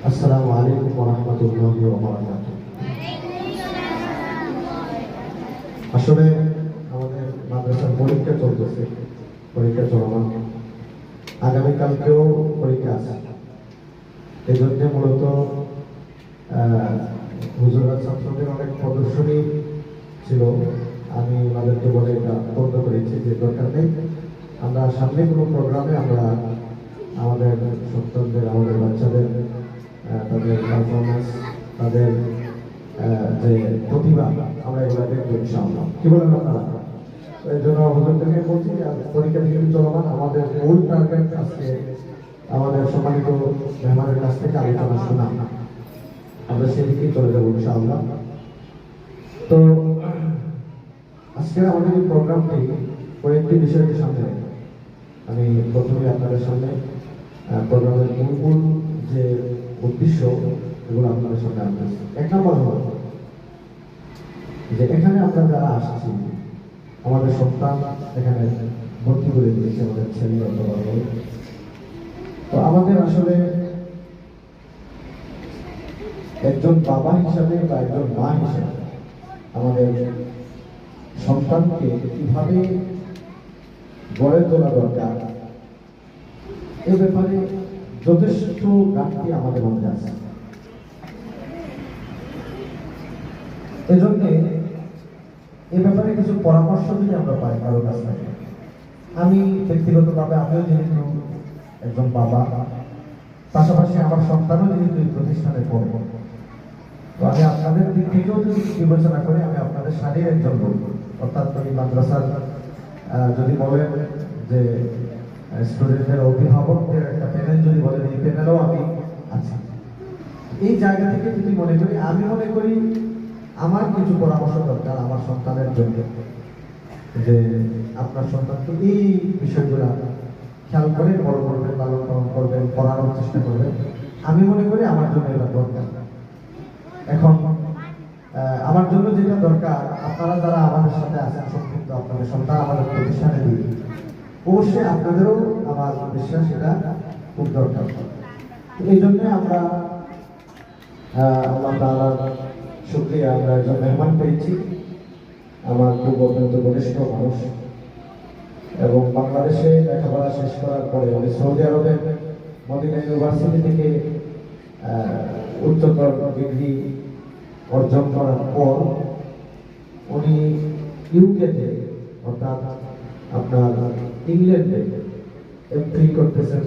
আসসালামু আলাইকুম ওয়া রাহমাতুল্লাহি ওয়া বারাকাতুহু। আসলে আমাদের মাদ্রাসার পরীক্ষা চলতেছে, পরীক্ষা চলমান, আগামীকালকেও পরীক্ষা আছে। এই জন্য মূলত হুজুরা ছাত্রদের অনেক প্রদর্শনী ছিল, আমি ওনাদেরকে বলে এটা বন্ধ করেছি যে দরকার নেই, আমরা সামনে কোনো প্রোগ্রামে আমরা আমাদের সন্তানদের, আমাদের বাচ্চাদের তাদের পারফরমেন্স, তাদের যে প্রতিভা, আমরা এগুলো দেখবো ইনশাআল্লাহ। কি বলেন আপনারা? এই জন্য হুজুরদেরকে বলছি যে পরীক্ষা যেহেতু চলমান, আমাদের মূল টার্গেট আজকে আমাদের সম্মানিত মেহমানের কাছ থেকে আলোচনা শোনা, আমরা সেদিকেই চলে যাবো ইনশাআল্লাহ। তো আজকের আমাদের এই প্রোগ্রামটি কয়েকটি বিষয়কে সামনে রেখে আমি প্রথমে আপনাদের সামনে প্রোগ্রামের মূল যে উদ্দেশ্য এগুলো আপনাদের সামনে আনতেছি। এক নম্বর হল যে এখানে আমরা যারা আসছি, আমাদের সন্তান এখানে ভর্তি করে দিয়েছে, আমাদের ছেলে অথবা মেয়ে। তো আমাদের আসলে একজন বাবা হিসাবে বা একজন মা হিসাবে আমাদের সন্তানকে কিভাবে গড়ে তোলা দরকার, এ ব্যাপারে যথেষ্ট ঘাটতি আমাদের মধ্যে আছে। এজন্য এ ব্যাপারে কিছু পরামর্শ যদি আমরা পাই কারো কাছ থেকে, আমি ব্যক্তিগতভাবে আমিও যেহেতু একজন বাবা, পাশাপাশি আমার সন্তানও যেহেতু এই প্রতিষ্ঠানে পড়ব, তো আমি আপনাদের দিক থেকেও যদি বিবেচনা করে আমি আপনাদের সাথেই একজন বলব। অর্থাৎ এই মাদ্রাসার যদি বলেন যে স্টুডেন্টদের অভিভাবকদের একটা প্যানেল যদি বলেন, এই প্যানেলেও আমি আছি। এই জায়গা থেকে যদি মনে করি, আমি মনে করি আমার কিছু পরামর্শ দরকার আমার সন্তানের জন্য, যে আপনার সন্তানকে এই বিষয়গুলো খেয়াল করে বড় করবেন, লালন পালন করবেন, পড়ানোর চেষ্টা করবেন। আমি মনে করি আমার জন্য এটা দরকার। এখন আমার জন্য যেটা দরকার, আপনারা যারা আমাদের সাথে আছেন, সম্পৃক্ত আপনাদের সন্তান আমাদের প্রতিষ্ঠানে দিয়ে, অবশ্যই আপনাদেরও আমার বিশ্বাস এটা খুব দরকার। এই জন্য আমরা আল্লাহ তাআলার শুকরিয়া, আমরা একজন মেহমান পেয়েছি, আমার খুব অত্যন্ত ঘনিষ্ঠ মানুষ, এবং বাংলাদেশে লেখাপড়া শেষ করার পরে উনি সৌদি আরবের মদিনা ইউনিভার্সিটি থেকে উচ্চতর ডিগ্রি অর্জন করার পর উনি ইউকেতে, অর্থাৎ আপনার ইংল্যান্ডে এমফিল করতেছেন।